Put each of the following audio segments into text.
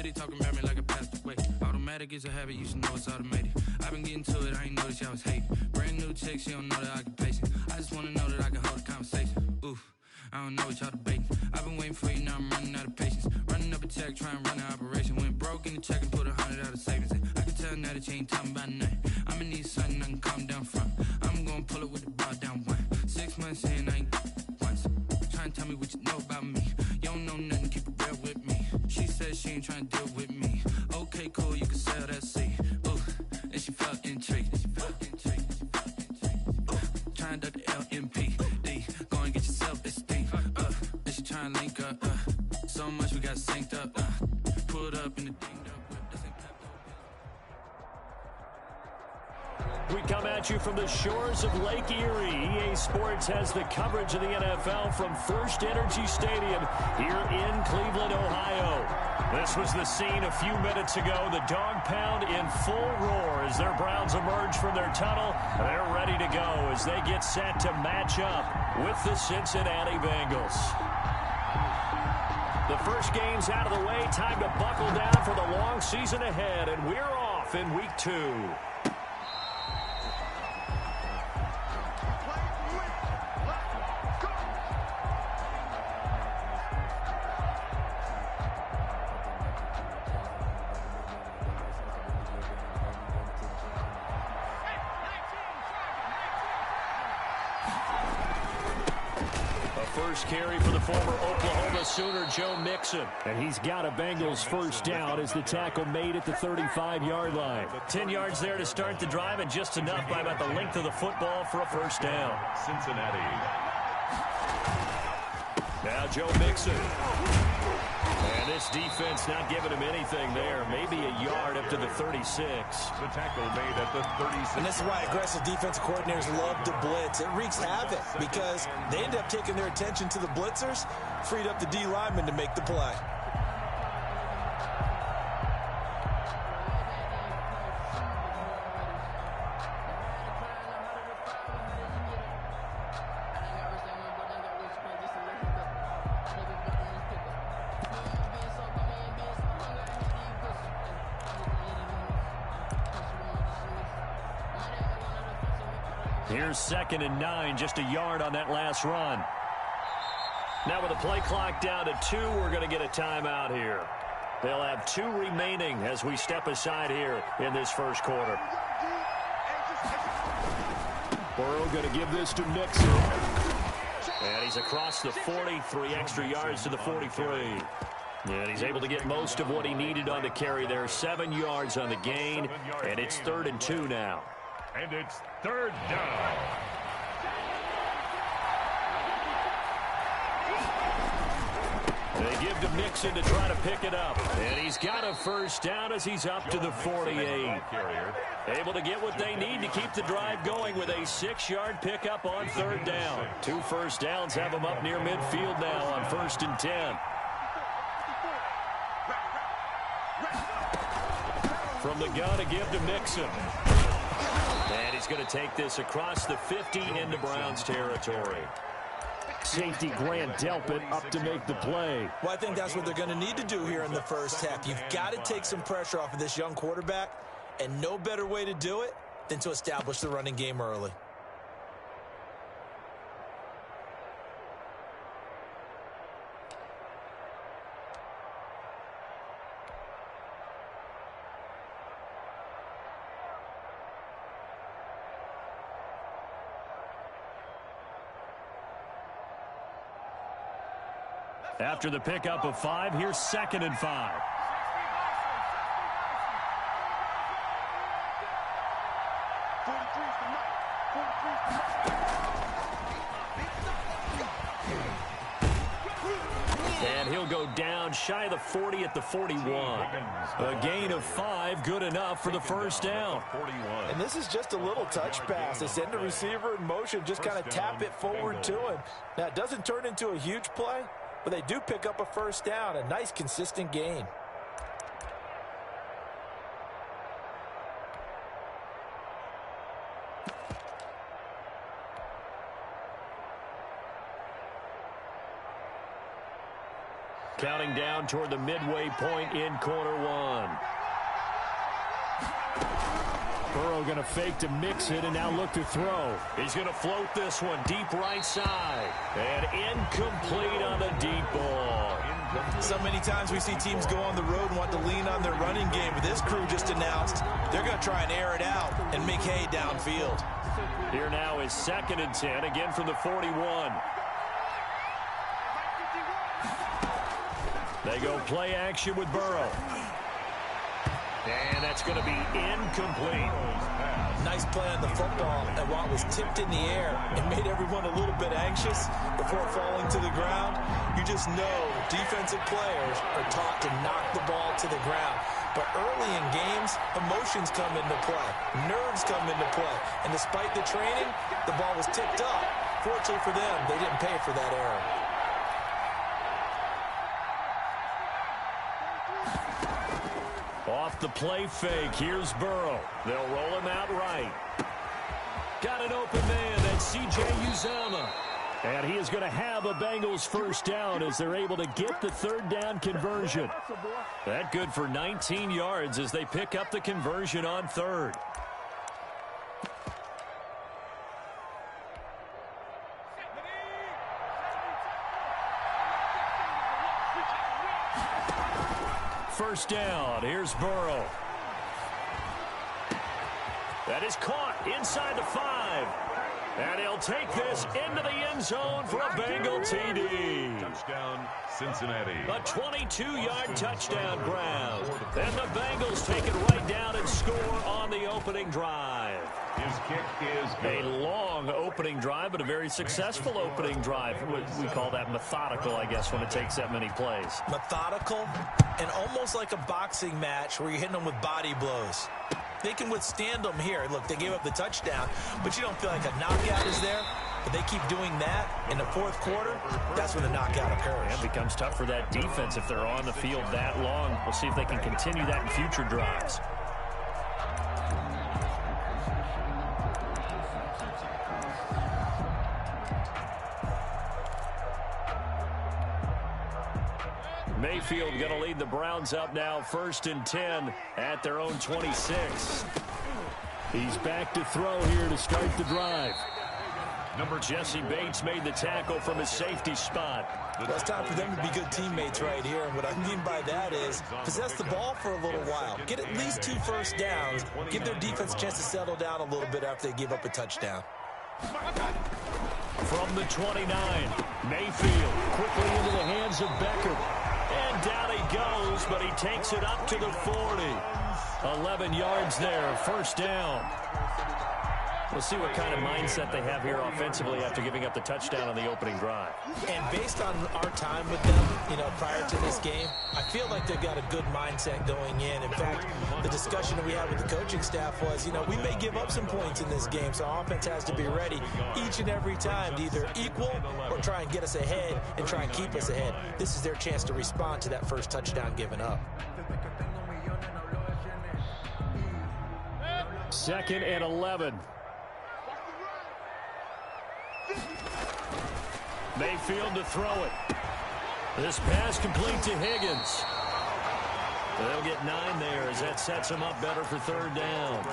city talking about me like I passed away. Automatic is a habit, you should know it's automated. I've been getting to it, I ain't noticed y'all was hating. Brand new chick, she don't know the occupation. I just wanna know that I can hold a conversation. Oof, I don't know what y'all debating. I've been waiting for you, now I'm running out of patience. Running up a check, try and run an operation. Went broke in the check and put 100 out of savings. I can tell now that you ain't talking about nothing. I'ma need something I can calm down from. I'm gonna pull it with the bar down one. 6 months in, I ain't once. Try and tell me what you know about me. You don't know nothing, keep it real with me. She said she ain't trying to deal with me. Okay, cool, you can sell that seed. Ooh, and she felt intrigued. Trying to duck the LMPD. Go and get your self-esteem. And she trying to link up. So much we got synced up. Pulled up in the dinged up whip. This ain't Pepto. We come at you from the shores of Lake Erie. EA Sports has the coverage of the NFL from First Energy Stadium here in Cleveland, Ohio. This was the scene a few minutes ago. The dog pound in full roar as their Browns emerge from their tunnel. They're ready to go as they get set to match up with the Cincinnati Bengals. The first game's out of the way. Time to buckle down for the long season ahead, and we're off in week 2. First carry for the former Oklahoma Sooner, Joe Mixon. And he's got a Bengals first down as the tackle made at the 35-yard line. 10 yards there to start the drive, and just enough by about the length of the football for a first down. Cincinnati. Now Joe Mixon. And this defense not giving him anything there. Maybe a yard up to the 36. The tackle made at the 36. And this is why aggressive defensive coordinators love to blitz. It wreaks havoc because they end up taking their attention to the blitzers, freed up the D lineman to make the play. Here's 2nd and 9, just a yard on that last run. Now with the play clock down to 2, we're going to get a timeout here. They'll have 2 remaining as we step aside here in this first quarter. Burrow going to give this to Mixon. And he's across the 40, 3 extra yards to the 43. And he's able to get most of what he needed on the carry there. 7 yards on the gain, and it's 3rd and 2 now. And it's 3rd down. They give to Mixon to try to pick it up. And he's got a first down as he's up to the 48. Able to get what they need to keep the drive going with a 6-yard pickup on 3rd down. 2 first downs have them up near midfield now on 1st and 10. From the gun to give to Mixon. And he's going to take this across the 50 into Browns territory. Safety Grant Delpit up to make the play. Well, I think that's what they're going to need to do here in the first half. You've got to take some pressure off of this young quarterback, and no better way to do it than to establish the running game early. After the pickup of 5, here's 2nd and 5. And he'll go down shy of the 40 at the 41. A gain of 5, good enough for the first down. And this is just a little touch pass. They send the receiver in motion, just kind of tap it forward to him. Now, it doesn't turn into a huge play, but they do pick up a first down, a nice consistent gain. counting down toward the midway point in quarter one. Burrow going to fake to mix it and now look to throw. He's going to float this one deep right side. And incomplete on the deep ball. So many times we see teams go on the road and want to lean on their running game, but this crew just announced they're going to try and air it out and make hay downfield. Here now is 2nd and 10, again from the 41. They go play action with Burrow. And that's going to be incomplete. Nice play on the football, and while it was tipped in the air, it made everyone a little bit anxious before falling to the ground. You just know defensive players are taught to knock the ball to the ground. But early in games, emotions come into play. Nerves come into play. And despite the training, the ball was tipped up. Fortunately for them, they didn't pay for that error. Off the play fake, here's Burrow. They'll roll him out right. Got an open man, that's C.J. Uzomah. And he is going to have a Bengals first down as they're able to get the 3rd down conversion. That good for 19 yards as they pick up the conversion on 3rd. First down, here's Burrow. That is caught inside the 5. And he'll take this into the end zone for a Bengal TD. Touchdown, Cincinnati. A 22-yard touchdown grab. And the Bengals take it right down and score on the opening drive. His kick is good. A long opening drive, but a very successful opening drive. We call that methodical, I guess, when it takes that many plays. Methodical and almost like a boxing match where you're hitting them with body blows. They can withstand them here. Look, they gave up the touchdown, but you don't feel like a knockout is there. But they keep doing that in the 4th quarter. That's when the knockout occurs. It becomes tough for that defense if they're on the field that long. We'll see if they can continue that in future drives. Mayfield going to lead the Browns up now, 1st and 10 at their own 26. He's back to throw here to start the drive. Jesse Bates made the tackle from his safety spot. Well, it's time for them to be good teammates right here. And what I mean by that is possess the ball for a little while. Get at least 2 first downs. Give their defense a chance to settle down a little bit after they give up a touchdown. From the 29, Mayfield quickly into the hands of Becker. And down he goes, but he takes it up to the 40. 11 yards there, first down. We'll see what kind of mindset they have here offensively after giving up the touchdown on the opening drive. And based on our time with them, prior to this game, I feel like they've got a good mindset going in. In fact, the discussion that we had with the coaching staff was, we may give up some points in this game, so our offense has to be ready each and every time to either equal or try and get us ahead and try and keep us ahead. This is their chance to respond to that first touchdown given up. 2nd and 11. Mayfield to throw it. This pass complete to Higgins. They'll get 9 there as that sets them up better for 3rd down.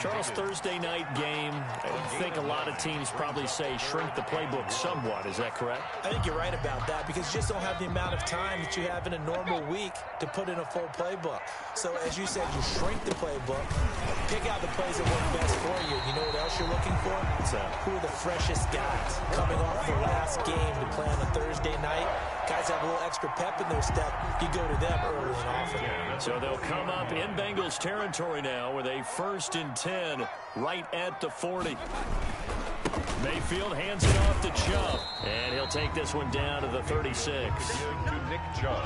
Charles, Thursday night game, I think a lot of teams probably say shrink the playbook somewhat. Is that correct? I think you're right about that because you just don't have the amount of time that you have in a normal week to put in a full playbook. So as you said, you shrink the playbook, pick out the plays that work best for you. You know what else you're looking for? Who are the freshest guys coming off their last game to play on a Thursday night? Guys have a little extra pep in their step. You go to them early and often. So they'll come up in Bengals territory now with a 1st and 10 right at the 40. Mayfield hands it off to Chubb, and he'll take this one down to the 36.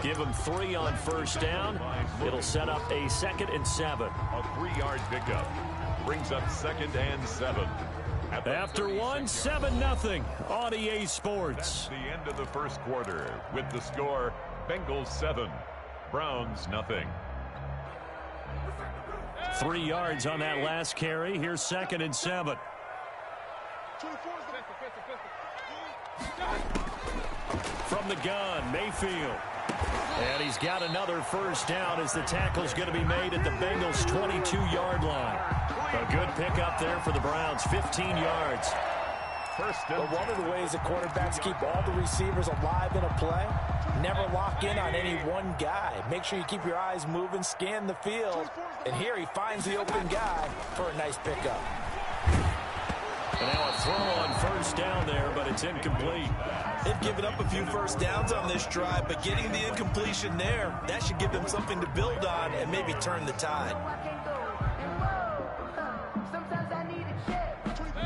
Give him 3 on first down. It'll set up a 2nd and 7. A 3-yard pickup brings up 2nd and 7. After 7-0 on EA Sports. That's the end of the first quarter with the score Bengals 7, Browns 0. 3 yards on that last carry. Here's 2nd and 7. From the gun, Mayfield. And he's got another first down as the tackle's going to be made at the Bengals' 22-yard line. A good pickup there for the Browns, 15 yards. But one of the ways the quarterbacks keep all the receivers alive in a play, never lock in on any one guy. Make sure you keep your eyes moving, scan the field. And here he finds the open guy for a nice pickup. And now a throw on first down there, but it's incomplete. They've given up a few first downs on this drive, but getting the incompletion there, that should give them something to build on and maybe turn the tide.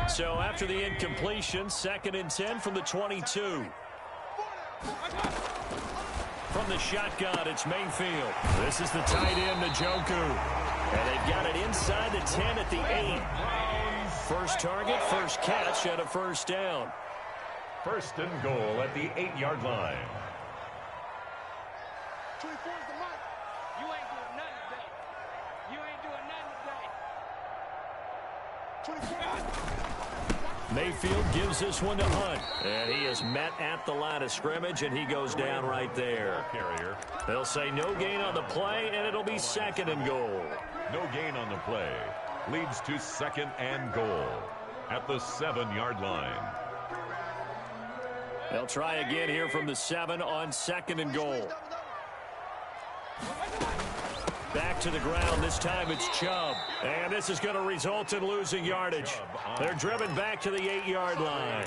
So after the incompletion, 2nd and 10 from the 22. From the shotgun, it's Mayfield. This is the tight end, Njoku. And they've got it inside the 10 at the 8. First target, first catch, and a first down. First and goal at the 8-yard line. 24 is the mark. You ain't doing nothing today. You ain't doing nothing today. 24. Mayfield gives this one to Hunt. And he is met at the line of scrimmage, and he goes down right there. Carrier. They'll say no gain on the play, and it'll be 2nd and goal. No gain on the play. Leads to 2nd and goal at the 7-yard line. They'll try again here from the 7 on 2nd and goal. Back to the ground. This time it's Chubb. And this is going to result in losing yardage. They're driven back to the 8-yard line.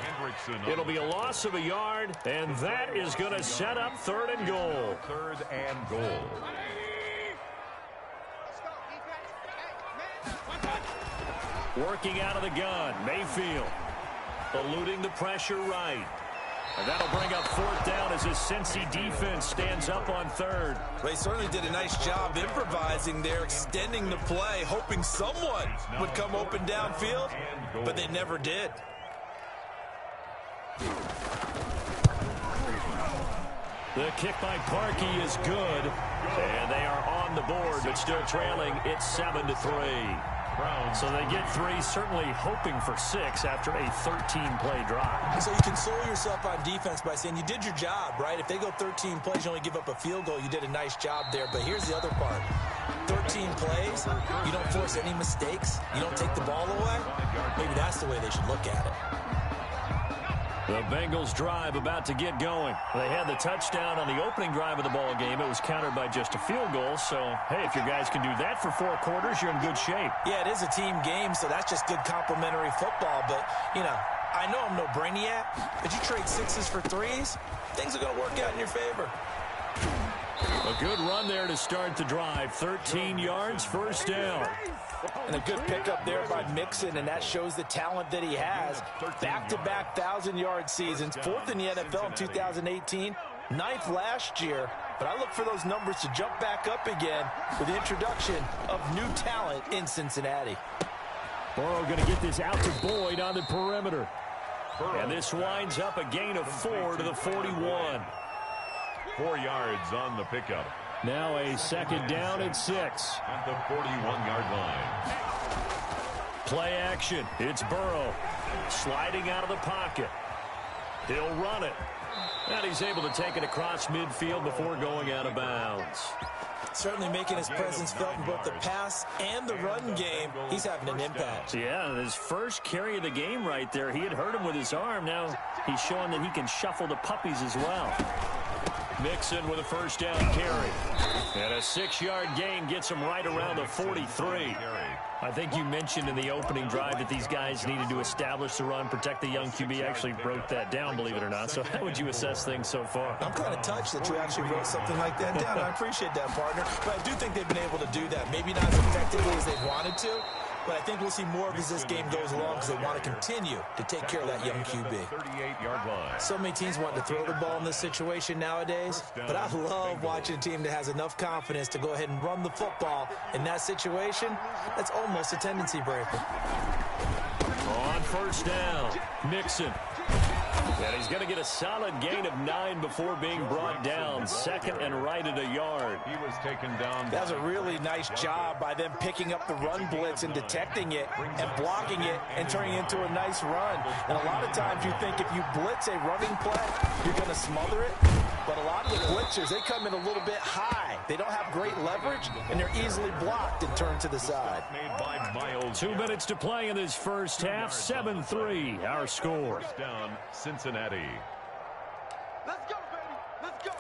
It'll be a loss of a yard, and that is going to set up 3rd and goal. 3rd and goal. Working out of the gun, Mayfield. Eluding the pressure right. And that'll bring up 4th down as his Cincy defense stands up on 3rd. They certainly did a nice job improvising there, extending the play, hoping someone would come open downfield, but they never did. The kick by Parkey is good. And they are on the board, but still trailing. It's 7-3. So they get 3, certainly hoping for 6 after a 13-play drive. So you console yourself on defense by saying you did your job, right? If they go 13 plays, you only give up a field goal, you did a nice job there. But here's the other part. 13 plays, you don't force any mistakes, you don't take the ball away. Maybe that's the way they should look at it. The Bengals drive about to get going. They had the touchdown on the opening drive of the ball game. It was countered by just a field goal. So, hey, if your guys can do that for 4 quarters, you're in good shape. Yeah, it is a team game, so that's just good complimentary football. But, you know, I know I'm no brainiac, but you trade 6s for 3s, things are going to work out in your favor. A good run there to start the drive. 13 yards, first down. And a good pickup there by Mixon, and that shows the talent that he has. Back-to-back 1,000-yard seasons, 4th in the NFL in 2018, 9th last year. But I look for those numbers to jump back up again with the introduction of new talent in Cincinnati. Burrow going to get this out to Boyd on the perimeter. And this winds up a gain of 4 to the 41. 4 yards on the pickup. Now a 2nd down and 6. At the 41-yard line. Play action. It's Burrow sliding out of the pocket. He'll run it. And he's able to take it across midfield before going out of bounds. Certainly making his presence felt in both the pass and the run game. He's having an impact. Yeah, his first carry of the game right there. He had hurt him with his arm. Now he's showing that he can shuffle the puppies as well. Mixon with a first down carry. And a 6-yard gain gets him right around the 43. I think you mentioned in the opening drive that these guys needed to establish the run, protect the young QB. Actually broke that down, believe it or not. So how would you assess things so far? I'm kind of touched that you actually wrote something like that down. I appreciate that, partner. But I do think they've been able to do that. Maybe not as effectively as they wanted to, but I think we'll see more of as this game goes along because they want to continue to take care of that young QB. 38-yard line. So many teams want to throw the ball in this situation nowadays, but I love watching a team that has enough confidence to go ahead and run the football. In that situation, that's almost a tendency breaker. On first down, Mixon. And he's going to get a solid gain of 9 before being brought down. 2nd and right at a yard. He was taken down. That was a really nice job by them picking up the run blitz and detecting it and blocking it and turning it into a nice run. And a lot of times you think if you blitz a running play, you're going to smother it. But a lot of the blitzers, they come in a little bit high. They don't have great leverage, and they're easily blocked and turned to the side. Made by Miles. 2 minutes to play in this first half. 7-3, our score. First down, Cincinnati. Let's go, baby. Let's go.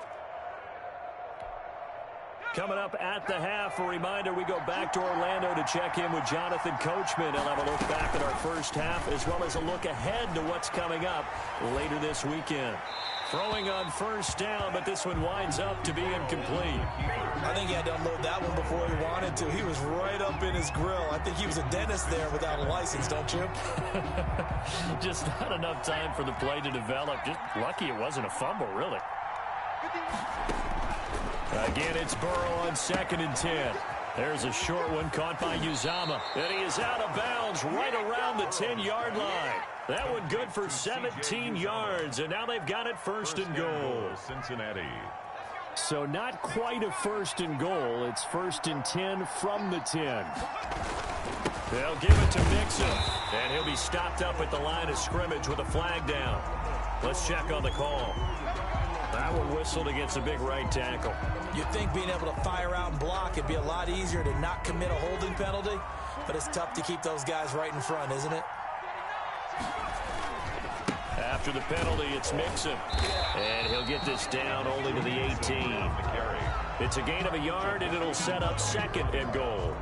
Coming up at the half, a reminder, we go back to Orlando to check in with Jonathan Coachman. He'll have a look back at our first half as well as a look ahead to what's coming up later this weekend. Throwing on first down, but this one winds up to be incomplete. I think he had to unload that one before he wanted to. He was right up in his grill. I think he was a dentist there without a license, don't you? Just not enough time for the play to develop. Just lucky it wasn't a fumble, really. Again, it's Burrow on 2nd and 10. There's a short one caught by Uzomah. And he is out of bounds right around the 10-yard line. That one good for 17 yards, and now they've got it first and goal. Cincinnati. So not quite a first and goal. It's 1st and 10 from the 10. They'll give it to Mixon, and he'll be stopped up at the line of scrimmage with a flag down. Let's check on the call. That one whistled against a big right tackle. You'd think being able to fire out and block, it'd be a lot easier to not commit a holding penalty, but it's tough to keep those guys right in front, isn't it? After the penalty, it's Mixon. And he'll get this down only to the 18. It's a gain of a yard, and it'll set up 2nd and goal.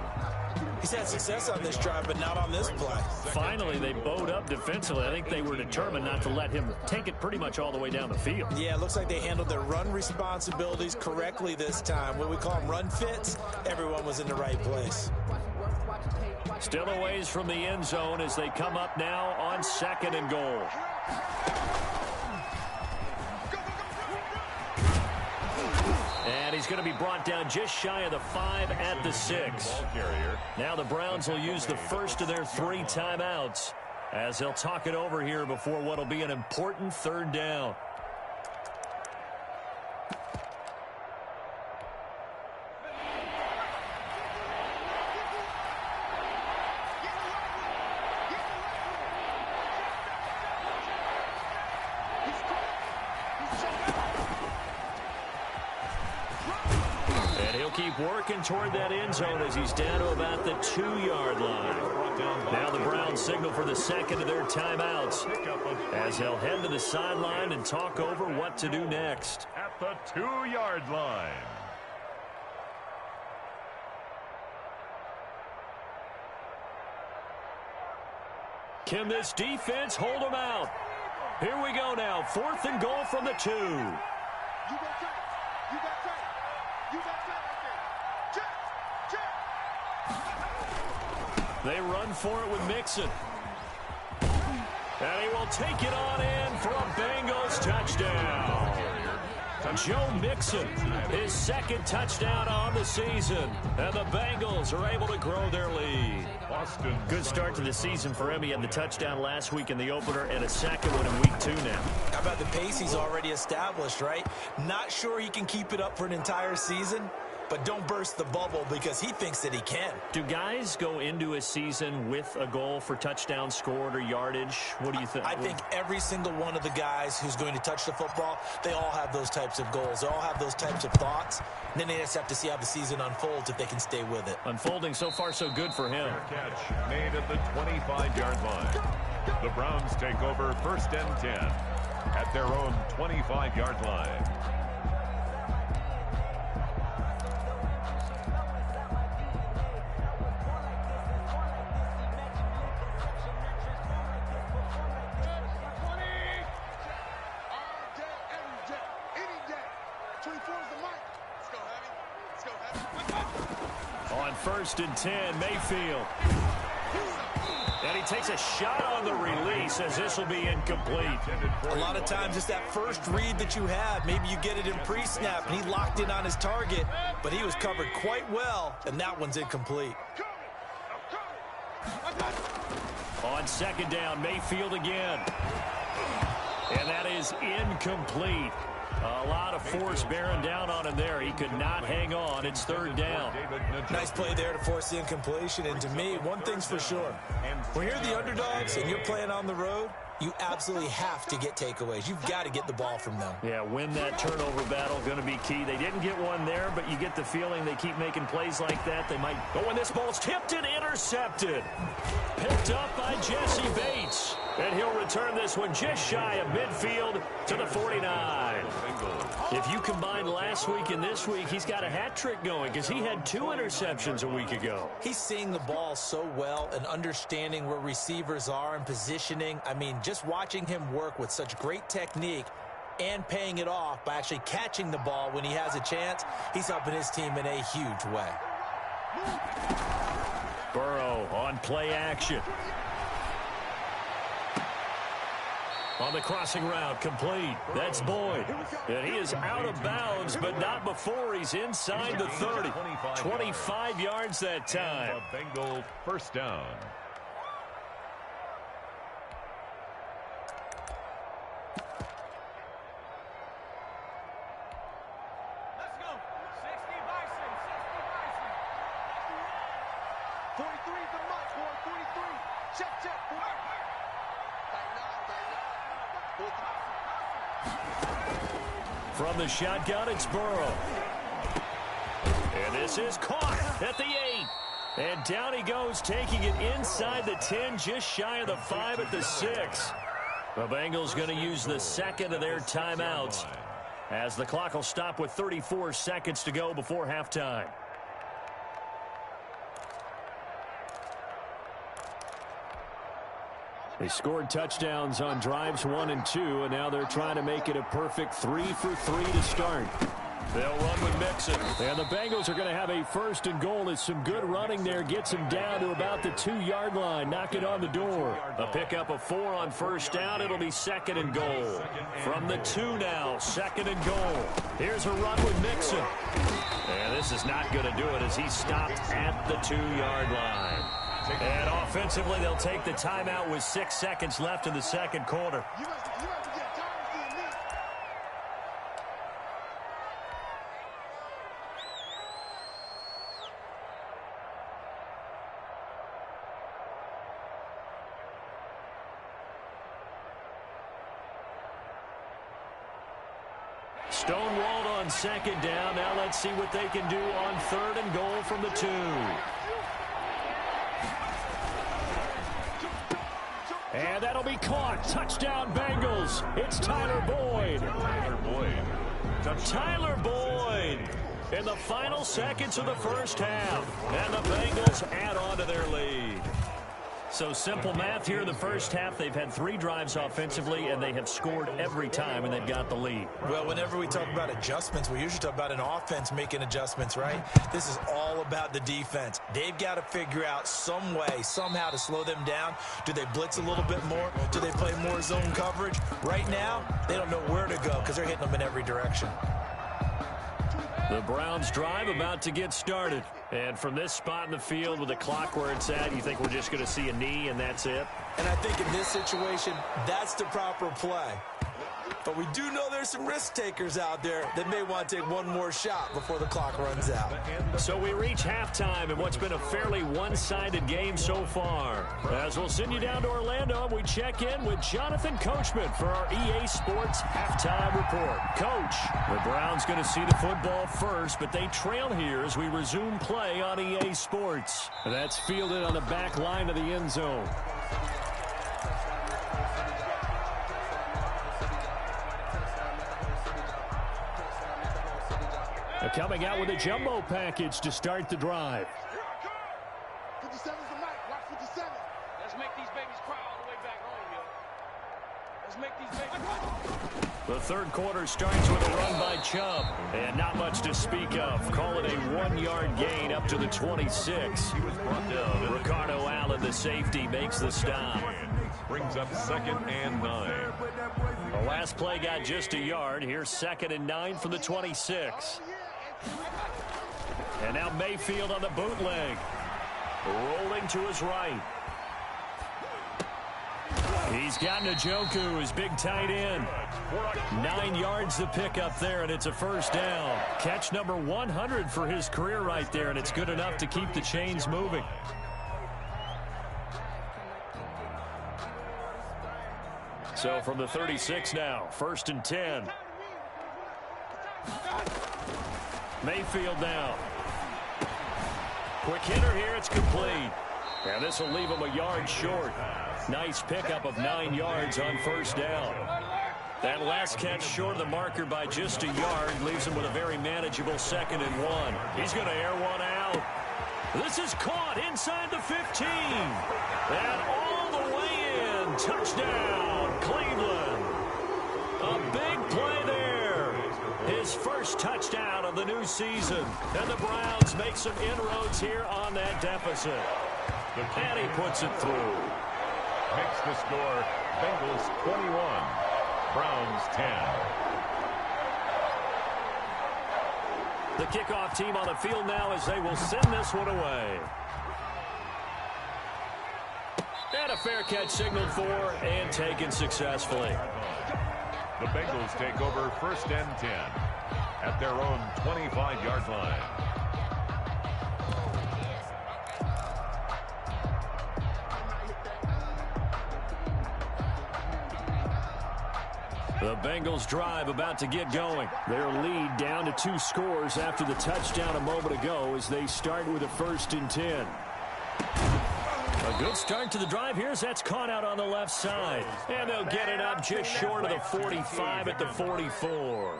He's had success on this drive, but not on this play. Finally, they bowed up defensively. I think they were determined not to let him take it pretty much all the way down the field. Yeah, it looks like they handled their run responsibilities correctly this time. What we call them run fits, everyone was in the right place. Still a ways from the end zone as they come up now on 2nd and goal. And he's going to be brought down just shy of the 5 at the 6. Now the Browns will use the first of their 3 timeouts as they'll talk it over here before what will be an important 3rd down. Keep working toward that end zone as he's down to about the 2-yard line. Now the Browns signal for the 2nd of their timeouts as they'll head to the sideline and talk over what to do next. At the 2-yard line. Can this defense hold them out? Here we go now. 4th and goal from the 2. You got time. You got time. You got time. They run for it with Mixon. And he will take it on in for a Bengals touchdown. Joe Mixon, his 2nd touchdown on the season. And the Bengals are able to grow their lead. Boston. Good start to the season for him. He had the touchdown last week in the opener and a 2nd one in week 2 now. How about the pace he's already established, right? Not sure he can keep it up for an entire season, but don't burst the bubble because he thinks that he can. Do guys go into a season with a goal for touchdown scored or yardage? What do you think? I think every single one of the guys who's going to touch the football, they all have those types of goals. They all have those types of thoughts. And then they just have to see how the season unfolds if they can stay with it. Unfolding so far so good for him. Catch made at the 25-yard line. The Browns take over 1st and 10 at their own 25-yard line. On 1st and 10, Mayfield. And he takes a shot on the release as this will be incomplete. A lot of times it's that first read that you have. Maybe you get it in pre-snap, and he locked in on his target, but he was covered quite well, and that one's incomplete. On 2nd down, Mayfield again. And that is incomplete. A lot of force bearing down on him there. He could not hang on. It's third down. Nice play there to force the incompletion. And to me, one thing's for sure. When you're the underdogs and you're playing on the road, you absolutely have to get takeaways. You've got to get the ball from them. Yeah, win that turnover battle, going to be key. They didn't get one there, but you get the feeling they keep making plays like that. They might. Oh, and this ball's tipped and intercepted. Picked up by Jesse Bates. And he'll return this one just shy of midfield to the 49. If you combine last week and this week, he's got a hat trick going because he had 2 interceptions a week ago. He's seeing the ball so well and understanding where receivers are and positioning. I mean, just watching him work with such great technique and paying it off by actually catching the ball when he has a chance, he's helping his team in a huge way. Burrow on play action. On the crossing route, complete. That's Boyd. And he is out of bounds, but not before he's inside the 30. 25 yards that time. The Bengals first down. Let's go. 60 Bison. 43 the mark, boy. 43. Check. From the shotgun, it's Burrow. And this is caught at the 8. And down he goes, taking it inside the 10, just shy of the 5 at the 6. The Bengals going to use the second of their timeouts as the clock will stop with 34 seconds to go before halftime. They scored touchdowns on drives 1 and 2, and now they're trying to make it a perfect 3 for 3 to start. They'll run with Mixon. And the Bengals are going to have a first and goal as some good running there gets them down to about the 2-yard line. Knock it on the door. A pickup of 4 on first down. It'll be second and goal. From the 2 now, second and goal. Here's a run with Mixon. And this is not going to do it as he stopped at the 2-yard line. And offensively, they'll take the timeout with 6 seconds left in the second quarter. Stonewalled on second down. Now let's see what they can do on third and goal from the 2. And that'll be caught. Touchdown, Bengals. It's Tyler Boyd. Tyler Boyd in the final seconds of the first half. And the Bengals add on to their lead. So simple math here in the first half. They've had 3 drives offensively, and they have scored every time, and they've got the lead. Well, whenever we talk about adjustments, we usually talk about an offense making adjustments, right? This is all about the defense. They've got to figure out some way, somehow to slow them down. Do they blitz a little bit more? Do they play more zone coverage? Right now, they don't know where to go because they're hitting them in every direction. The Browns drive about to get started. And from this spot in the field with the clock where it's at, you think we're just going to see a knee and that's it? And I think in this situation, that's the proper play. But we do know there's some risk takers out there that may want to take one more shot before the clock runs out. So we reach halftime in what's been a fairly one-sided game so far. As we'll send you down to Orlando, we check in with Jonathan Coachman for our EA Sports Halftime Report. Coach, the Browns going to see the football first, but they trail here as we resume play on EA Sports. That's fielded on the back line of the end zone. Coming out with a jumbo package to start the drive. 57's the mic. Watch 57. Let's make these babies cry all the way back home, yo. Let's make these babies cry. The third quarter starts with a run by Chubb. And not much to speak of. Call it a 1-yard gain up to the 26. He was brought down. Ricardo Allen, the safety, makes the stop. Brings up 2nd and 9. The last play got just a yard. Here's 2nd and 9 from the 26. And now Mayfield on the bootleg. Rolling to his right. He's got Njoku, his big tight end. 9 yards to pick up there, and it's a first down. Catch number 100 for his career right there, and it's good enough to keep the chains moving. So from the 36 now, 1st and 10. Mayfield now. Quick hitter here, it's complete. And this will leave him a yard short. Nice pickup of 9 yards on first down. That last catch short of the marker by just a yard leaves him with a very manageable 2nd and 1. He's going to air one out. This is caught inside the 15. And all the way in. Touchdown, Cleveland. A big play there. His first touchdown of the new season. And the Browns make some inroads here on that deficit. And he puts it through. Makes the score Bengals 21, Browns 10. The kickoff team on the field now as they will send this one away. And a fair catch signaled for and taken successfully. The Bengals take over 1st and 10 at their own 25-yard line. The Bengals drive about to get going. Their lead down to 2 scores after the touchdown a moment ago as they start with a 1st and 10. A good start to the drive here as that's caught out on the left side. And they'll get it up just short of the 45 at the 44.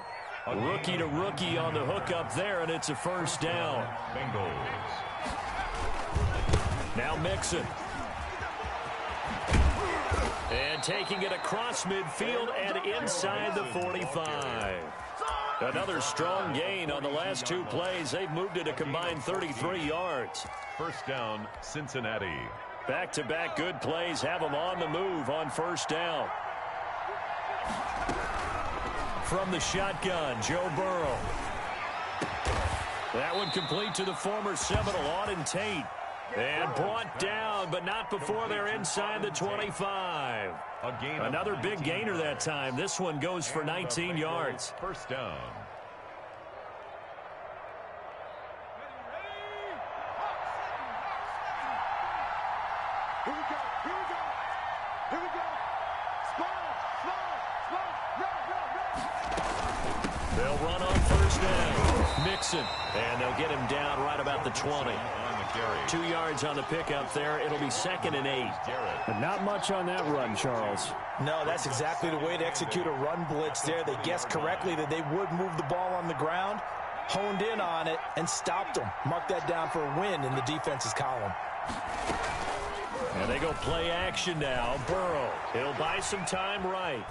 Rookie to rookie on the hook up there, and it's a first down. Bengals. Now Mixon. And taking it across midfield and inside the 45. Another strong gain on the last 2 plays. They've moved it a combined 33 yards. First down, Cincinnati. Back-to-back good plays have them on the move on first down. From the shotgun, Joe Burrow. That one complete to the former Seminole, Auden Tate. And brought down, but not before they're inside the 25. Another big gainer that time. This one goes for 19 yards. First down. Here we go. Here we go. Here we go. They'll run on first down. Mixon. And they'll get him down right about the 20. 2 yards on the pickup there. It'll be 2nd and 8. But not much on that run, Charles. No, that's exactly the way to execute a run blitz there. They guessed correctly that they would move the ball on the ground, honed in on it, and stopped them. Mark that down for a win in the defense's column. And they go play action now. Burrow. He'll buy some time right.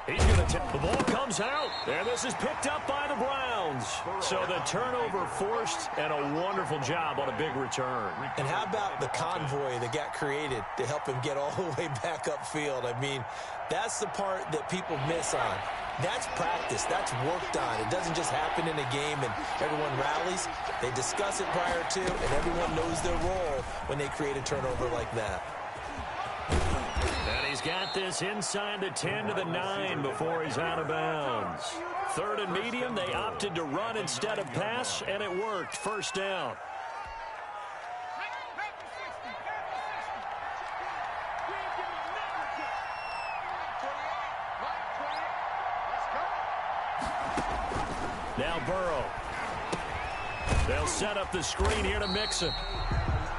He's going to take the ball, comes out, and this is picked up by the Browns. So the turnover forced, and a wonderful job on a big return. And how about the convoy that got created to help him get all the way back upfield? I mean, that's the part that people miss on. That's practice. That's worked on. It doesn't just happen in a game and everyone rallies. They discuss it prior to, and everyone knows their role when they create a turnover like that. And he's got this inside the 10 to the 9 before he's out of bounds. 3rd and medium, they opted to run instead of pass, and it worked. First down. Now Burrow. They'll set up the screen here to Mixon.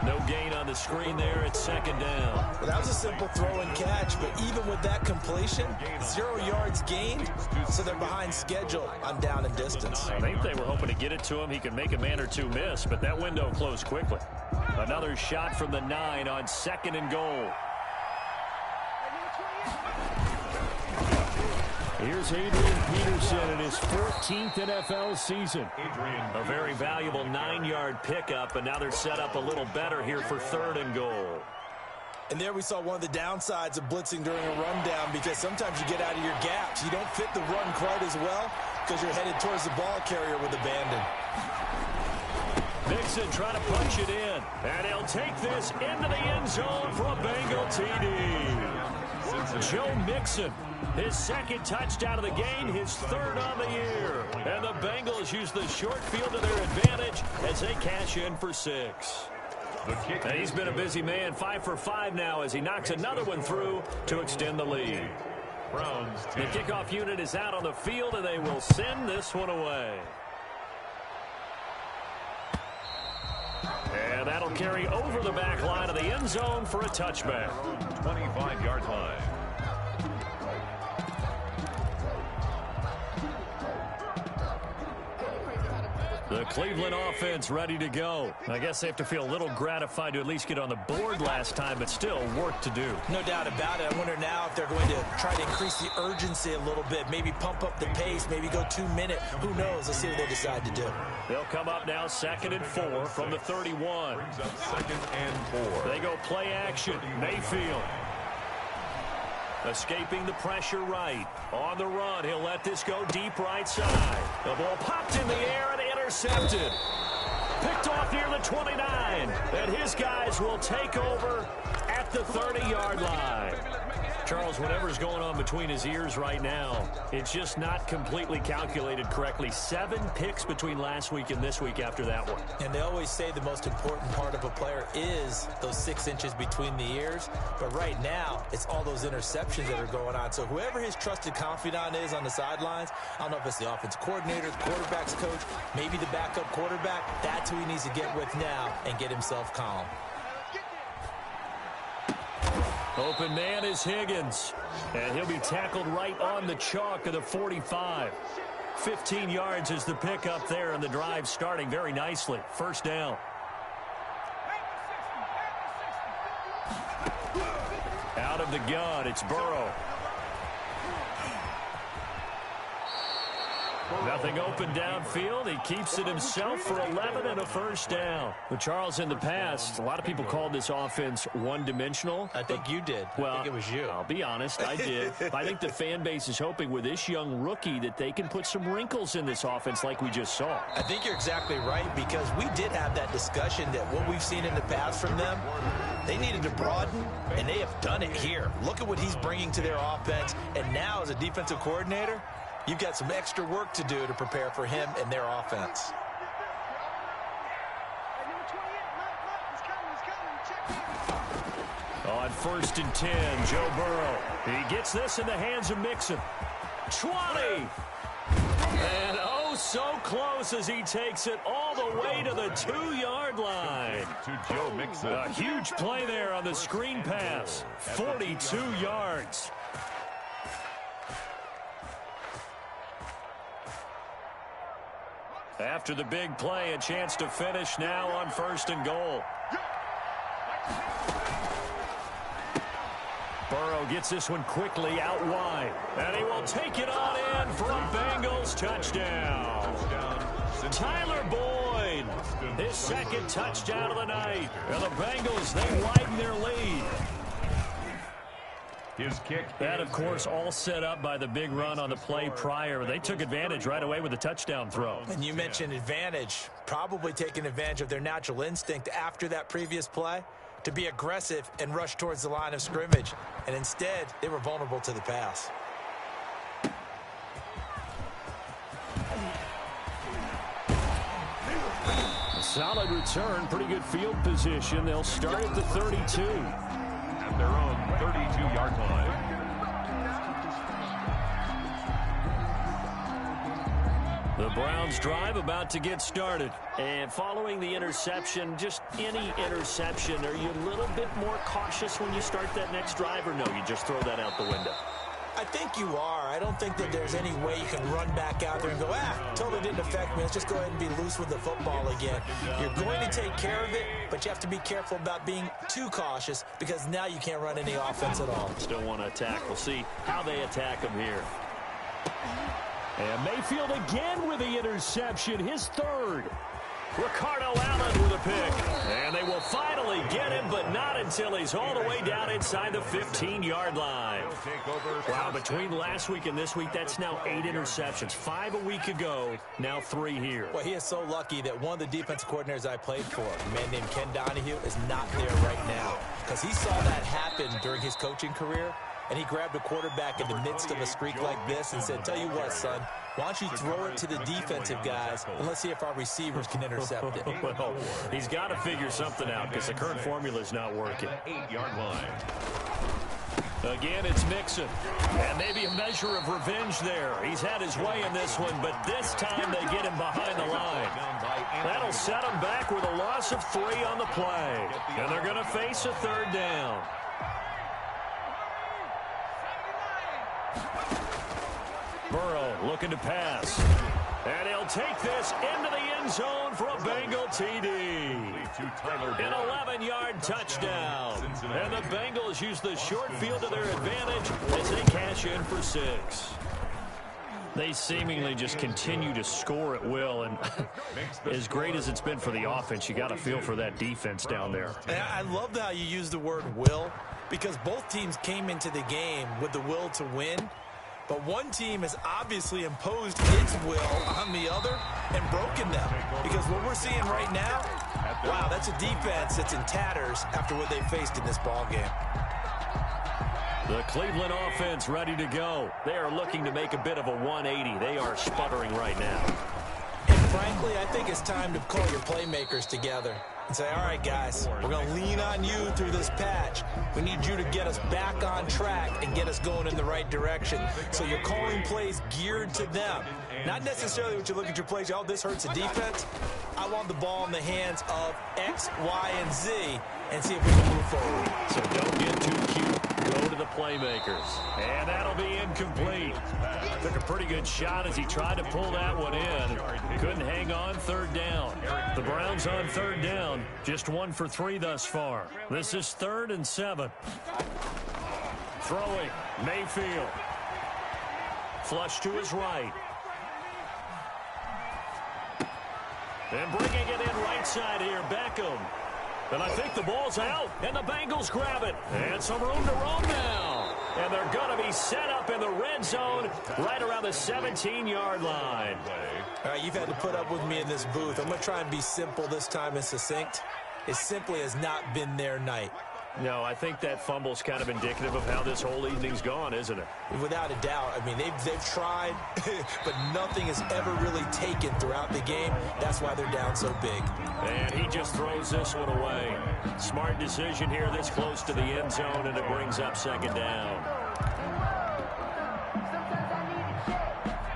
No gain on the screen there. It's 2nd down. Well, that was a simple throw and catch, but even with that completion, 0 yards gained, so they're behind schedule on down and distance. I think they were hoping to get it to him. He could make a man or two miss, but that window closed quickly. Another shot from the 9 on 2nd and goal. Here's Adrian Peterson in his 14th NFL season. A very valuable 9-yard pickup, and now they're set up a little better here for 3rd and goal. And there we saw one of the downsides of blitzing during a rundown, because sometimes you get out of your gaps. You don't fit the run quite as well because you're headed towards the ball carrier with abandon. Mixon trying to punch it in, and he'll take this into the end zone for a Bengal TD. Joe Mixon, his second touchdown of the game, his third on the year. And the Bengals use the short field to their advantage as they cash in for 6. And he's been a busy man, 5 for 5 now as he knocks another one through to extend the lead. The kickoff unit is out on the field, and they will send this one away. And that'll carry over the back line of the end zone for a touchback. 25-yard line. The Cleveland offense ready to go. I guess they have to feel a little gratified to at least get on the board last time, but still work to do. No doubt about it. I wonder now if they're going to try to increase the urgency a little bit, maybe pump up the pace, maybe go 2-minute. Who knows? Let's see what they decide to do. They'll come up now 2nd and 4 from the 31. Brings up 2nd and 4. They go play action. Mayfield. Escaping the pressure right. On the run, he'll let this go deep right side. The ball popped in the air and intercepted. Picked off near the 29. And his guys will take over at the 30-yard line. Charles, whatever's going on between his ears right now, it's just not completely calculated correctly. 7 picks between last week and this week after that one. And they always say the most important part of a player is those 6 inches between the ears. But right now, it's all those interceptions that are going on. So whoever his trusted confidant is on the sidelines, I don't know if it's the offense coordinator, the quarterback's coach, maybe the backup quarterback, that's who he needs to get with now and get himself calm. Open man is Higgins, and he'll be tackled right on the chalk of the 45. 15 yards is the pickup there, and the drive starting very nicely. First down. Out of the gun, it's Burrow. Nothing open downfield. He keeps it himself for 11 and a first down. But Charles, in the past, a lot of people called this offense one-dimensional. I think you did. Well, I think it was you. I'll be honest, I did. I think the fan base is hoping with this young rookie that they can put some wrinkles in this offense like we just saw. I think you're exactly right, because we did have that discussion that what we've seen in the past from them, they needed to broaden, and they have done it here. Look at what he's bringing to their offense, and now as a defensive coordinator, you've got some extra work to do to prepare for him and their offense. On 1st and 10, Joe Burrow. He gets this in the hands of Mixon. 20! And oh, so close as he takes it all the way to the 2-yard line. To Joe Mixon. A huge play there on the screen pass. 42 yards. After the big play, a chance to finish now on 1st and goal. Burrow gets this one quickly out wide. And he will take it on in for a Bengals touchdown. Tyler Boyd, his 2nd touchdown of the night. And the Bengals, they widen their lead. His kick. That, of course, all set up by the big run on the play prior. They took advantage right away with the touchdown throw. And you mentioned advantage, probably taking advantage of their natural instinct after that previous play to be aggressive and rush towards the line of scrimmage. And instead, they were vulnerable to the pass. A solid return, pretty good field position. They'll start at the 32. At their own 32-yard line. The Browns drive about to get started. And following the interception, just any interception, are you a little bit more cautious when you start that next drive, or no, you just throw that out the window? I think you are. I don't think that there's any way you can run back out there and go, totally didn't affect me. Let's just go ahead and be loose with the football again. You're going to take care of it, but you have to be careful about being too cautious, because now you can't run any offense at all. Still want to attack. We'll see how they attack him here. And Mayfield again with the interception, his 3rd. Ricardo Allen with a pick. And they will finally get him, but not until he's all the way down inside the 15-yard line. Wow, between last week and this week, that's now 8 interceptions. 5 a week ago, now 3 here. Well, he is so lucky that one of the defensive coordinators I played for, a man named Ken Donahue, is not there right now, because he saw that happen during his coaching career. and he grabbed a quarterback in the midst of a streak like this and said, tell you what, son, why don't you throw it to the defensive guys, and let's see if our receivers can intercept it. Well, he's got to figure something out because the current formula is not working. 8-yard line. Again, it's Mixon. And maybe a measure of revenge there. He's had his way in this one, but this time they get him behind the line. That'll set him back with a loss of 3 on the play. And they're going to face a 3rd down. Burrow looking to pass. And he'll take this into the end zone for a Bengal TD. An 11-yard touchdown. And the Bengals use the short field to their advantage as they cash in for 6. They seemingly just continue to score at will, and as great as it's been for the offense, you got to feel for that defense down there. I love how you use the word will, because both teams came into the game with the will to win. But one team has obviously imposed its will on the other and broken them. Because what we're seeing right now, wow, that's a defense that's in tatters after what they faced in this ballgame. The Cleveland offense ready to go. They are looking to make a bit of a 180. They are sputtering right now. And frankly, I think it's time to call your playmakers together and say, all right, guys, we're going to lean on you through this patch. We need you to get us back on track and get us going in the right direction. So you're calling plays geared to them. Not necessarily what you look at your plays, oh, this hurts the defense. I want the ball in the hands of X, Y, and Z and see if we can move forward. So don't get too cute. Go to the playmakers. And that'll be incomplete. Took a pretty good shot as he tried to pull that one in. Couldn't hang on 3rd down. The Browns on 3rd down. Just 1 for 3 thus far. This is 3rd and 7. Throwing. Mayfield. Flush to his right. And bringing it in right side here, Beckham. And I think the ball's out, and the Bengals grab it. And some room to roam now. And they're going to be set up in the red zone right around the 17-yard line. All right, you've had to put up with me in this booth. I'm going to try and be simple this time and succinct. It simply has not been their night. No, I think that fumble's kind of indicative of how this whole evening's gone, isn't it? Without a doubt. I mean, they've tried, but nothing has ever really taken throughout the game. That's why they're down so big. And he just throws this one away. Smart decision here this close to the end zone, and it brings up 2nd down.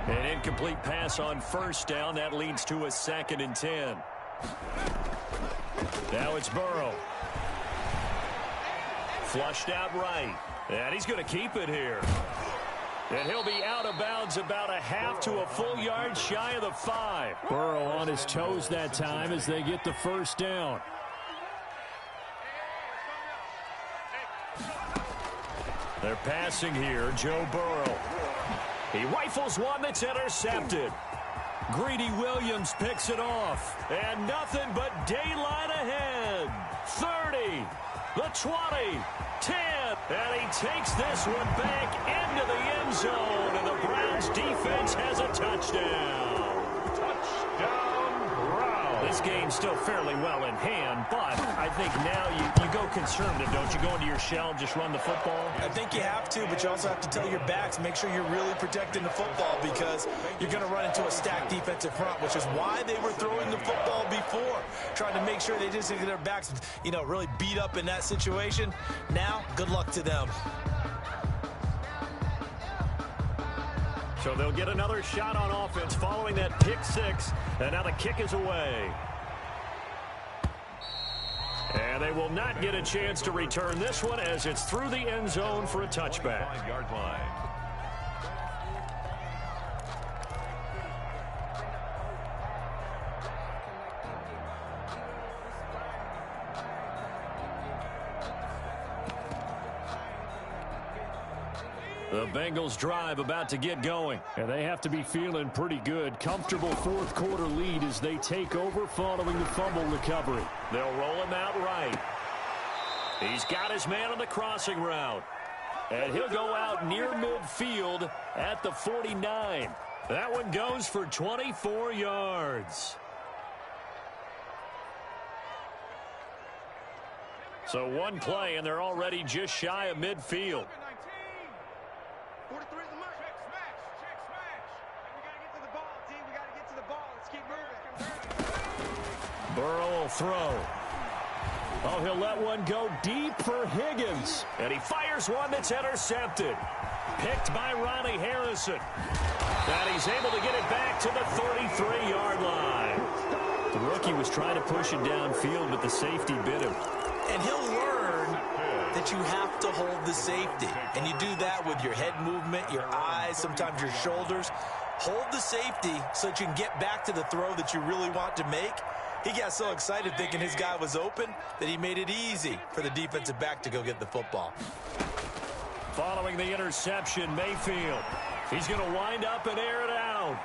An incomplete pass on 1st down. That leads to a 2nd and 10. Now it's Burrow. Flushed out right. And he's going to keep it here. And he'll be out of bounds about a half to a full yard shy of the 5. Burrow on his toes that time as they get the 1st down. They're passing here. Joe Burrow. He rifles one that's intercepted. Greedy Williams picks it off. And nothing but daylight ahead. 30. The 20, 10, and he takes this one back into the end zone, and the Browns defense has a touchdown. Touchdown, Browns. This game's still fairly well in hand, but I think now you go conservative, don't you? Go into your shell and just run the football? I think you have to, but you also have to tell your backs, make sure you're really protecting the football because you're going to run into a stacked defensive front, which is why they were throwing the football before, trying to make sure they just get their backs, really beat up in that situation. Now, good luck to them. So they'll get another shot on offense following that pick 6, and now the kick is away. And they will not get a chance to return this one as it's through the end zone for a touchback. 5-yard line. The Bengals drive about to get going. And they have to be feeling pretty good. Comfortable 4th quarter lead as they take over following the fumble recovery. They'll roll him out right. He's got his man on the crossing route. And he'll go out near midfield at the 49. That one goes for 24 yards. So one play, and they're already just shy of midfield. they'll throw. Oh, he'll let one go deep for Higgins. And he fires one that's intercepted. Picked by Ronnie Harrison. And he's able to get it back to the 33-yard line. The rookie was trying to push it downfield, but the safety bit him. And he'll learn that you have to hold the safety. And you do that with your head movement, your eyes, sometimes your shoulders. Hold the safety so that you can get back to the throw that you really want to make. He got so excited thinking his guy was open that he made it easy for the defensive back to go get the football. Following the interception, Mayfield. He's going to wind up and air it out.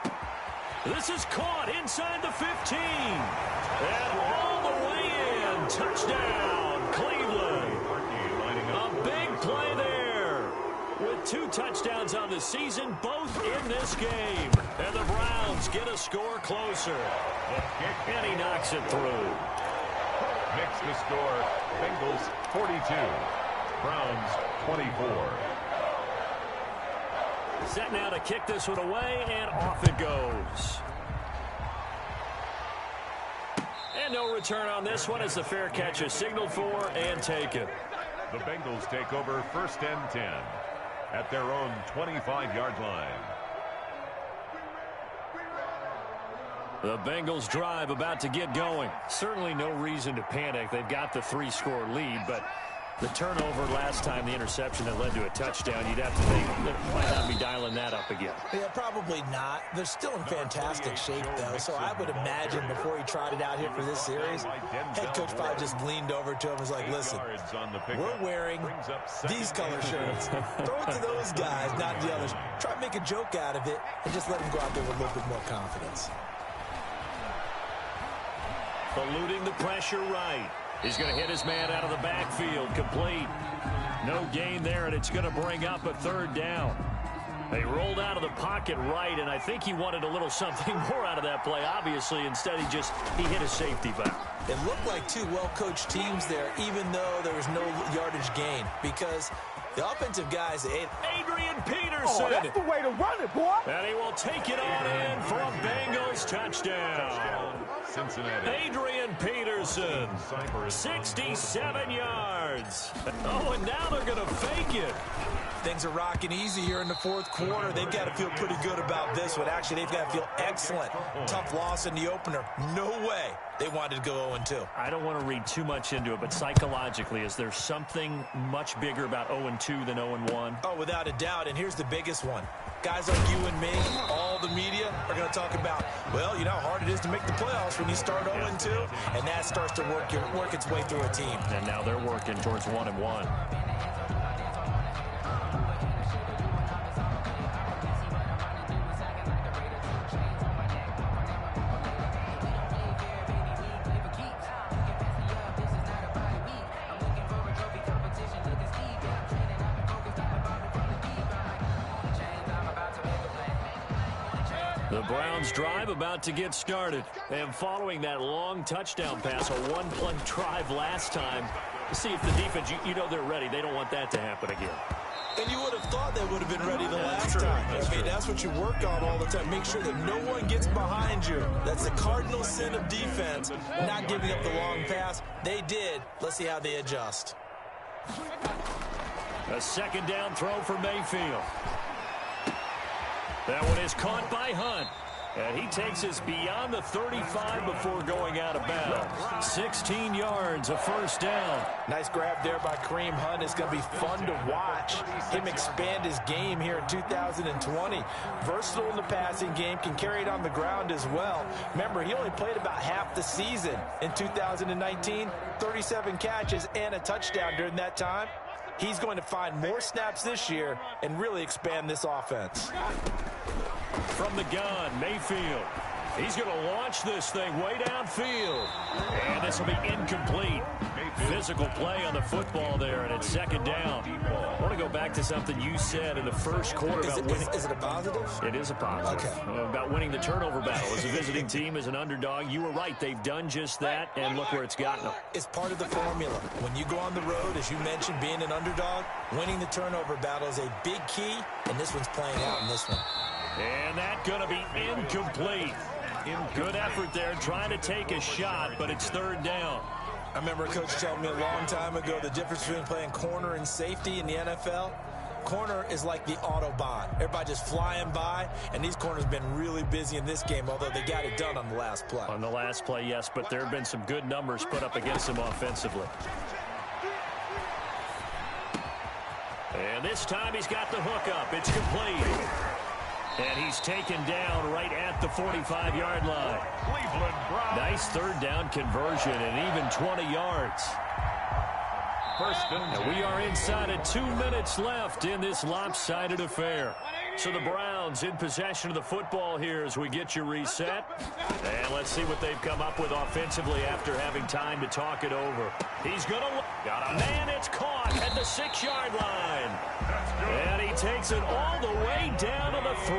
This is caught inside the 15. And all the way in. Touchdown, Cleveland. A big play there. With 2 touchdowns on the season, both in this game. And the Browns get a score closer. And he knocks it through. Makes the score, Bengals 42, Browns 24. Set now to kick this one away, and off it goes. And no return on this one as the fair catch is signaled for and taken. The Bengals take over 1st and 10 at their own 25-yard line. The Bengals drive about to get going. Certainly no reason to panic. They've got the 3-score lead, but the turnover last time, the interception that led to a touchdown, you'd have to think they might not be dialing that up again. Yeah, probably not. They're still in fantastic shape, though, so I would imagine before he trotted out here for this series, head coach probably just leaned over to him and was like, listen, we're wearing these color shirts. Throw it to those guys, not the others. Try to make a joke out of it and just let them go out there with a little bit more confidence. Eluding the pressure right. He's going to hit his man out of the backfield. Complete. No gain there, and it's going to bring up a 3rd down. They rolled out of the pocket right, and I think he wanted a little something more out of that play. Obviously, instead he hit a safety valve. It looked like 2 well-coached teams there, even though there was no yardage gain, because the offensive guys, Adrian Peterson. Oh, that's the way to run it, boy. And he will take it on in for a Bengals touchdown. Cincinnati. Adrian Peterson, 67 yards. Oh, and now they're going to fake it. Things are rocking easy here in the 4th quarter. They've got to feel pretty good about this one. Actually, they've got to feel excellent. Tough loss in the opener. No way they wanted to go 0-2. I don't want to read too much into it, but psychologically, is there something much bigger about 0-2 than 0-1? Oh, without a doubt, and here's the biggest one. Guys like you and me, all the media, are going to talk about, well, you know how hard it is to make the playoffs when you start 0-2, and that starts to work its way through a team. And now they're working towards 1-1. The Browns drive about to get started. And following that long touchdown pass, a 1-play drive last time, see if the defense, you know they're ready. They don't want that to happen again. And you would have thought they would have been ready the last time. I mean, that's what you work on all the time. Make sure that no one gets behind you. That's the cardinal sin of defense, not giving up the long pass. They did. Let's see how they adjust. A 2nd down throw for Mayfield. That one is caught by Hunt. And he takes us beyond the 35 before going out of bounds. 16 yards, a 1st down. Nice grab there by Kareem Hunt. It's going to be fun to watch him expand his game here in 2020. Versatile in the passing game, can carry it on the ground as well. Remember, he only played about half the season in 2019. 37 catches and a touchdown during that time. He's going to find more snaps this year and really expand this offense. From the gun, Mayfield. He's going to launch this thing way downfield. And this will be incomplete. Physical play on the football there, and it's 2nd down. I want to go back to something you said in the 1st quarter about winning. Is it a positive? It is a positive. Okay. About winning the turnover battle. As a visiting team, as an underdog, you were right. They've done just that, and look where it's gotten them. It's part of the formula. When you go on the road, as you mentioned, being an underdog, winning the turnover battle is a big key, and this one's playing out in this one. And that's going to be incomplete. Good effort there, trying to take a shot, but it's third down. I remember a coach telling me a long time ago the difference between playing corner and safety in the NFL. Corner is like the Autobahn. Everybody just flying by, and these corners have been really busy in this game, although they got it done on the last play. On the last play, yes, but there have been some good numbers put up against them offensively. And this time he's got the hook up. It's complete. And he's taken down right at the 45-yard line. Nice third down conversion and even 20 yards. And we are inside of 2 minutes left in this lopsided affair. So the Browns in possession of the football here as we get you reset. And let's see what they've come up with offensively after having time to talk it over. He's going to got a man. It's caught at the 6-yard line. And he takes it all the way down to the 3.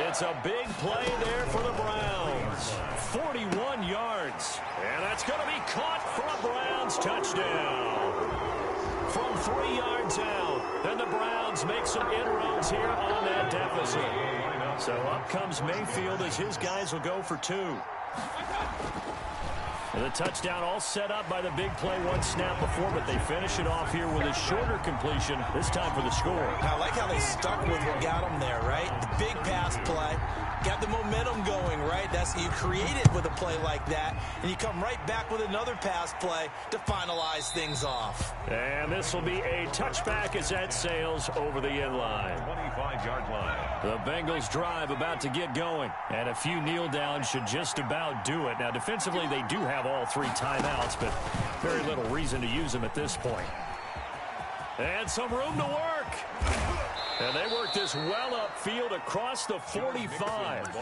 It's a big play there for the Browns. 41 yards. And that's going to be caught for a Browns touchdown. From 3 yards out. Then the Browns make some inroads here on that deficit. So up comes Mayfield as his guys will go for 2. And the touchdown all set up by the big play one snap before, but they finish it off here with a shorter completion, this time for the score. I like how they stuck with what got them there, right? The big pass play. Got the momentum going, right? That's you create it with a play like that, and you come right back with another pass play to finalize things off. And this will be a touchback as that sails over the end line. 25-yard line. The Bengals drive about to get going, and a few kneel downs should just about do it. Now, defensively, they do have all 3 timeouts, but very little reason to use them at this point. And some room to work. And they work this well upfield across the 45.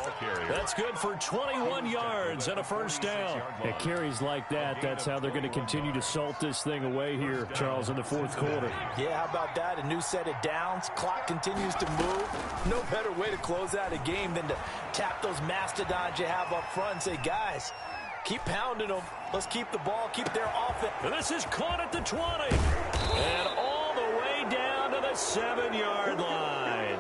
That's good for 21 yards and a first down. At carries like that, that's how they're going to continue to salt this thing away here, Charles, in the fourth quarter. Yeah, how about that? A new set of downs. Clock continues to move. No better way to close out a game than to tap those mastodons you have up front and say, guys, keep pounding them. Let's keep the ball, keep their offense. And this is caught at the 20. And all the way down to the 7-yard line.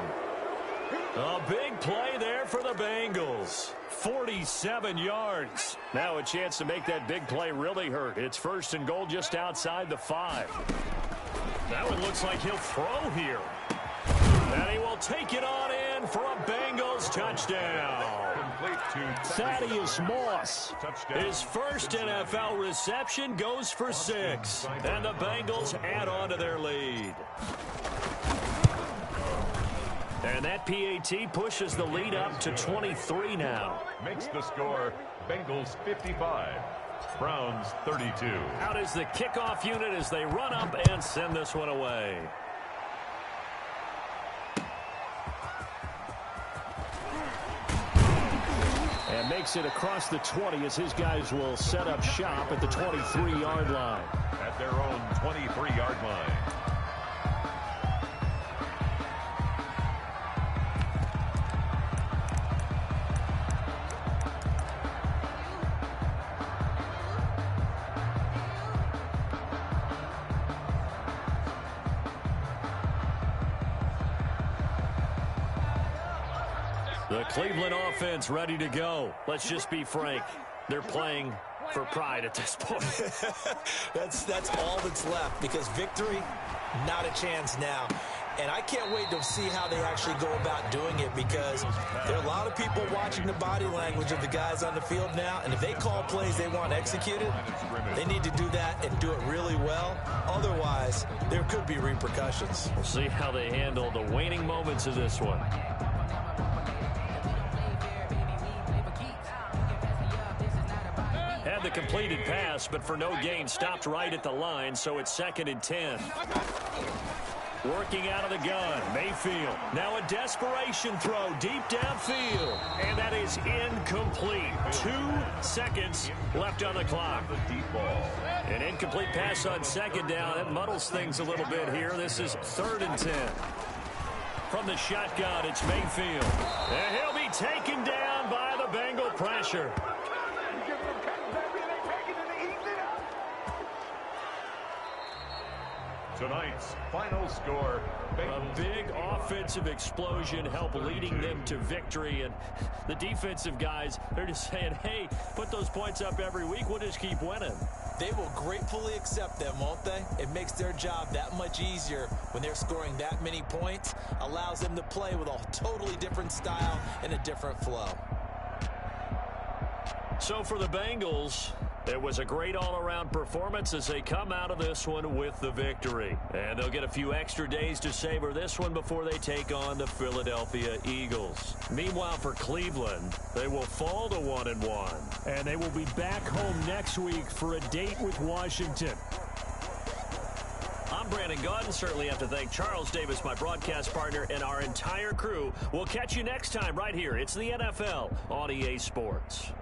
A big play there for the Bengals. 47 yards. Now a chance to make that big play really hurt. It's first and goal just outside the 5. That one looks like he'll throw here. And he will take it on in for a Bengals touchdown. Thaddeus Moss, his first NFL reception, goes for 6. And the Bengals add on to their lead. And that PAT pushes the lead up to 23 now. Makes the score Bengals 55, Browns 32. Out is the kickoff unit as they run up and send this one away. And makes it across the 20 as his guys will set up shop at the 23-yard line. At their own 23-yard line. The Cleveland offense ready to go. Let's just be frank. They're playing for pride at this point. That's all that's left, because victory, not a chance now. And I can't wait to see how they actually go about doing it, because there are a lot of people watching the body language of the guys on the field now, and if they call plays they want executed, they need to do that and do it really well. Otherwise, there could be repercussions. We'll see how they handle the waning moments of this one. Had the completed pass, but for no gain, stopped right at the line, so it's 2nd and 10. Working out of the gun, Mayfield. Now a desperation throw deep downfield, and that is incomplete. 2 seconds left on the clock. Deep ball. An incomplete pass on 2nd down. It muddles things a little bit here. This is 3rd and 10. From the shotgun, it's Mayfield. And he'll be taken down by the Bengal pressure. Tonight's final score. A big offensive explosion helped leading them to victory. And the defensive guys, they're just saying, hey, put those points up every week. We'll just keep winning. They will gratefully accept them, won't they? It makes their job that much easier when they're scoring that many points. Allows them to play with a totally different style and a different flow. So for the Bengals, it was a great all-around performance as they come out of this one with the victory. And they'll get a few extra days to savor this one before they take on the Philadelphia Eagles. Meanwhile, for Cleveland, they will fall to 1-1. And they will be back home next week for a date with Washington. I'm Brandon Gaudin. Certainly have to thank Charles Davis, my broadcast partner, and our entire crew. We'll catch you next time right here. It's the NFL on EA Sports.